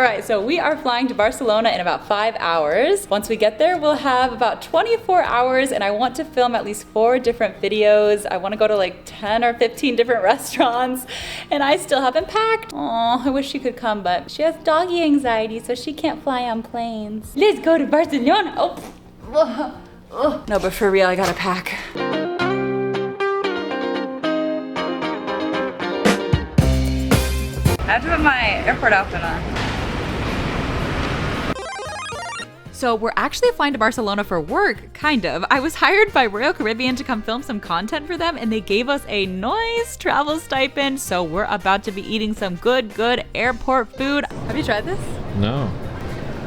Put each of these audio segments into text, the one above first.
right, so we are flying to Barcelona in about 5 hours. Once we get there, we'll have about 24 hours and I want to film at least 4 different videos. I want to go to like 10 or 15 different restaurants and I still haven't packed. Oh, I wish she could come, but she has doggy anxiety, so she can't fly on planes. Let's go to Barcelona. Oh. No, but for real, I gotta pack. I have to put my airport outfit on. So we're actually flying to Barcelona for work, kind of. I was hired by Royal Caribbean to come film some content for them and they gave us a nice travel stipend. So we're about to be eating some good airport food. Have you tried this? No.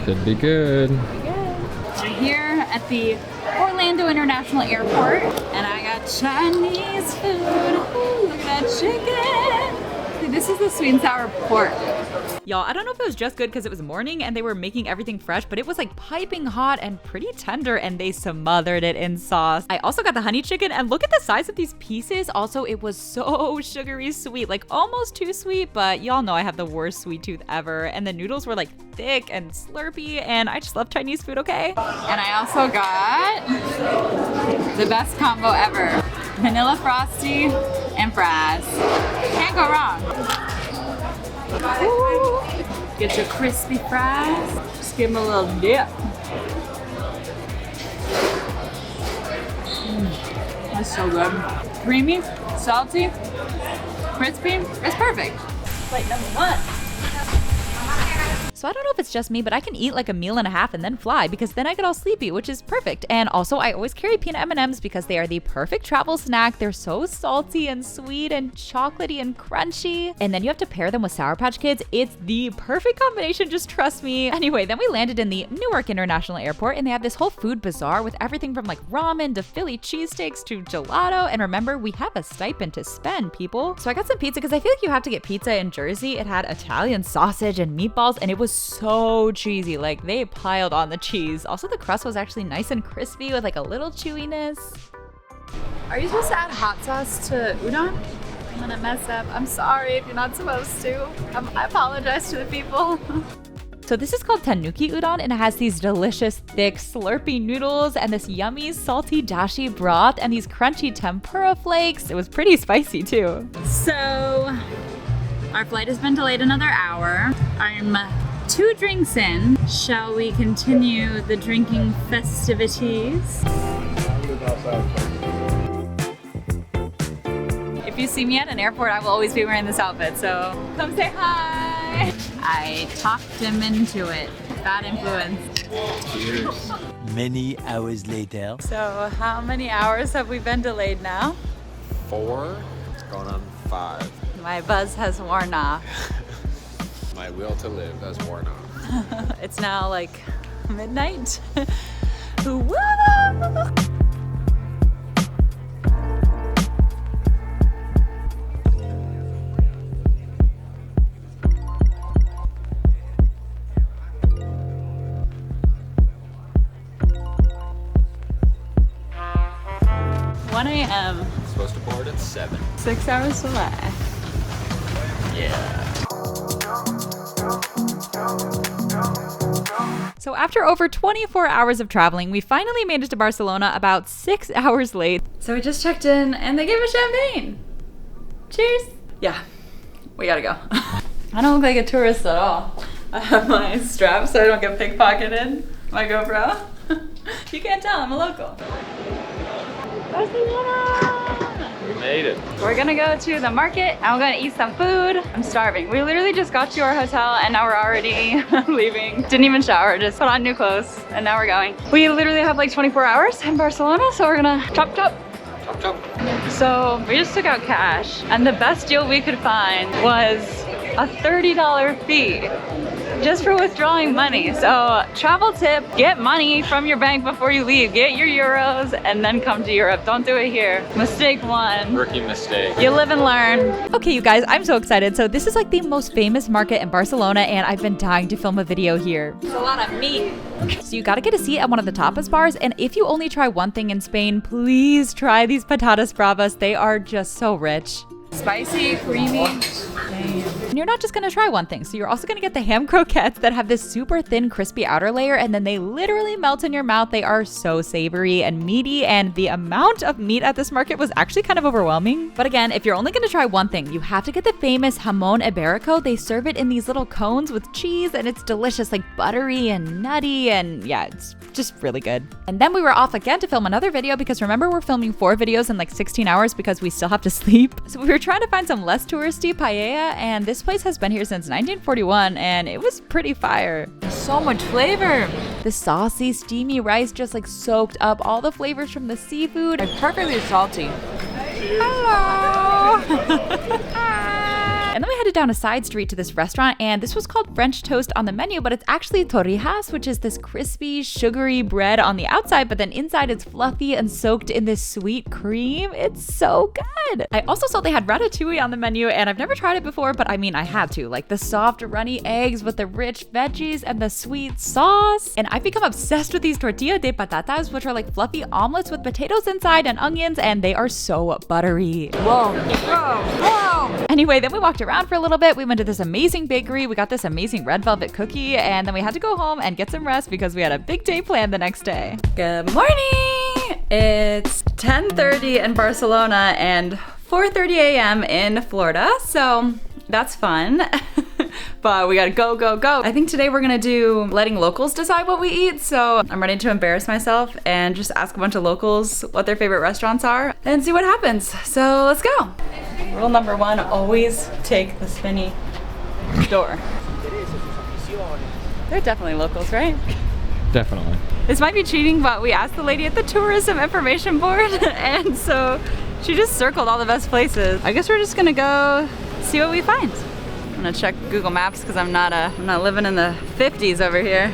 Could be good. We're here at the Orlando International Airport and I got Chinese food. Ooh, look at that chicken. This is the sweet and sour pork. Y'all, I don't know if it was just good because it was morning and they were making everything fresh, but it was like piping hot and pretty tender and they smothered it in sauce. I also got the honey chicken and look at the size of these pieces. Also, it was so sugary sweet, like almost too sweet, but y'all know I have the worst sweet tooth ever. And the noodles were like thick and slurpy and I just love Chinese food, okay? And I also got the best combo ever. Vanilla Frosty and fries. Can't go wrong. Ooh. Get your crispy fries. Just give them a little dip. That's so good. Creamy, salty, crispy. It's perfect. Plate number 1. So I don't know if it's just me, but I can eat like a meal and a half and then fly because then I get all sleepy, which is perfect. And also I always carry peanut M&Ms because they are the perfect travel snack. They're so salty and sweet and chocolatey and crunchy. And then you have to pair them with Sour Patch Kids. It's the perfect combination, just trust me. Anyway, then we landed in the Newark International Airport and they have this whole food bazaar with everything from like ramen to Philly cheesesteaks to gelato. And remember, we have a stipend to spend, people. So I got some pizza because I feel like you have to get pizza in Jersey. It had Italian sausage and meatballs and it was so cheesy. Like they piled on the cheese. Also, the crust was actually nice and crispy with like a little chewiness. Are you supposed to add hot sauce to udon? I'm gonna mess up. I'm sorry if you're not supposed to. I apologize to the people. So this is called tanuki udon and it has these delicious, thick, slurpy noodles and this yummy, salty dashi broth and these crunchy tempura flakes. It was pretty spicy too. So our flight has been delayed another hour. I'm 2 drinks in. Shall we continue the drinking festivities? If you see me at an airport, I will always be wearing this outfit, so come say hi. I talked him into it. Bad influence. Cheers. Many hours later. So how many hours have we been delayed now? 4, going on 5. My buzz has worn off. My will to live has worn off. It's now like midnight. Woo! 1 a.m. Supposed to board at 7. 6 hours to lie. Yeah. So after over 24 hours of traveling, we finally made it to Barcelona about 6 hours late. So we just checked in and they gave us champagne. Cheers. Yeah, we gotta go. I don't look like a tourist at all. I have my strap so I don't get pickpocketed. My GoPro. You can't tell, I'm a local. Barcelona! We made it. We're gonna go to the market and we're gonna eat some food. I'm starving. We literally just got to our hotel and now we're already leaving. Didn't even shower, just put on new clothes and now we're going. We literally have like 24 hours in Barcelona, so we're gonna chop. Chop chop. So we just took out cash and the best deal we could find was a $30 fee just for withdrawing money. So travel tip, get money from your bank before you leave. Get your euros and then come to Europe. Don't do it here. Mistake 1. Rookie mistake. You live and learn. Okay, you guys, I'm so excited. So this is like the most famous market in Barcelona and I've been dying to film a video here. There's a lot of meat. So you gotta get a seat at one of the tapas bars, and if you only try one thing in Spain, please try these patatas bravas. They are just so rich. Spicy, creamy. Damn. And you're not just gonna try one thing, so you're also gonna get the ham croquettes that have this super thin, crispy outer layer, and then they literally melt in your mouth. They are so savory and meaty, and the amount of meat at this market was actually kind of overwhelming. But again, if you're only gonna try one thing, you have to get the famous jamón ibérico. They serve it in these little cones with cheese, and it's delicious, like buttery and nutty, and yeah, it's just really good. And then we were off again to film another video because remember, we're filming 4 videos in like 16 hours because we still have to sleep. So we were trying to find some less touristy paella, and this place has been here since 1941, and it was pretty fire. So much flavor. The saucy, steamy rice just like soaked up all the flavors from the seafood. It's perfectly salty. Hello. And then we headed down a side street to this restaurant, and this was called French toast on the menu, but it's actually torrijas, which is this crispy, sugary bread on the outside, but then inside it's fluffy and soaked in this sweet cream. It's so good. I also saw they had ratatouille on the menu, and I've never tried it before, but I mean, I had to. Like the soft, runny eggs with the rich veggies and the sweet sauce. And I've become obsessed with these tortilla de patatas, which are like fluffy omelets with potatoes inside and onions, and they are so buttery. Whoa, whoa, whoa. Anyway, then we walked around for a little bit. We went to this amazing bakery. We got this amazing red velvet cookie, and then we had to go home and get some rest because we had a big day planned the next day. Good morning! It's 10:30 in Barcelona and 4:30 a.m. in Florida, so that's fun. But we gotta go, go, go. I think today we're gonna do letting locals decide what we eat, so I'm ready to embarrass myself and just ask a bunch of locals what their favorite restaurants are and see what happens. So let's go. Rule number 1, always take the spinny door. They're definitely locals, right? Definitely. This might be cheating, but we asked the lady at the tourism information board, and so she just circled all the best places. I guess we're just gonna go see what we find. I'm gonna check Google Maps because I'm not living in the 50s over here.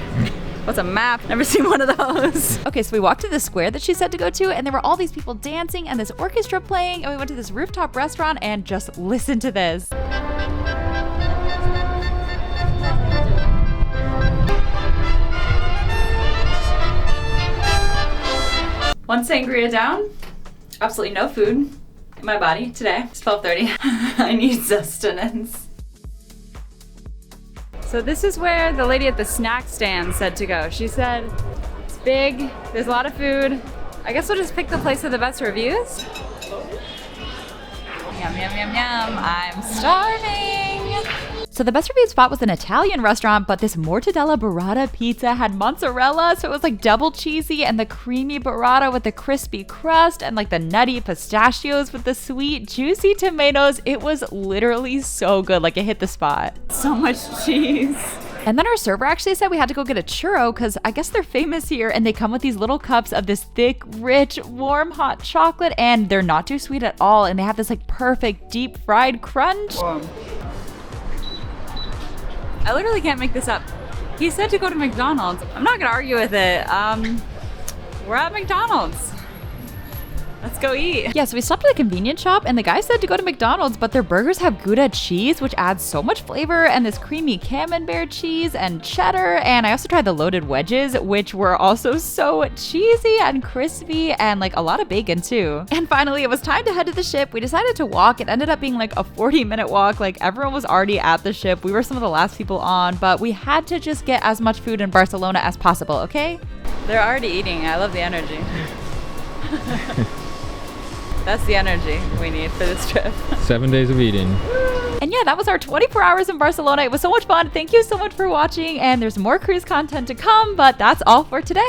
What's a map? Never seen one of those. Okay, so we walked to the square that she said to go to, and there were all these people dancing and this orchestra playing, and we went to this rooftop restaurant, and just listen to this. One sangria down. Absolutely no food in my body today. It's 12:30. I need sustenance. So this is where the lady at the snack stand said to go. She said, it's big, there's a lot of food. I guess we'll just pick the place with the best reviews. Yum, yum, yum, yum. I'm starving. So the best reviewed spot was an Italian restaurant, but this mortadella burrata pizza had mozzarella, so it was like double cheesy, and the creamy burrata with the crispy crust, and like the nutty pistachios with the sweet, juicy tomatoes. It was literally so good, like it hit the spot. So much cheese. And then our server actually said we had to go get a churro because I guess they're famous here, and they come with these little cups of this thick, rich, warm, hot chocolate, and they're not too sweet at all, and they have this like perfect deep fried crunch. Whoa. I literally can't make this up. He said to go to McDonald's. I'm not gonna argue with it. We're at McDonald's. Let's go eat. Yeah, so we stopped at a convenience shop, and the guy said to go to McDonald's, but their burgers have Gouda cheese, which adds so much flavor, and this creamy camembert cheese and cheddar. And I also tried the loaded wedges, which were also so cheesy and crispy, and like a lot of bacon too. And finally, it was time to head to the ship. We decided to walk. It ended up being like a 40-minute walk. Like everyone was already at the ship. We were some of the last people on, but we had to just get as much food in Barcelona as possible, okay? They're already eating. I love the energy. That's the energy we need for this trip. 7 days of eating. And yeah, that was our 24 hours in Barcelona. It was so much fun. Thank you so much for watching. And there's more cruise content to come, but that's all for today.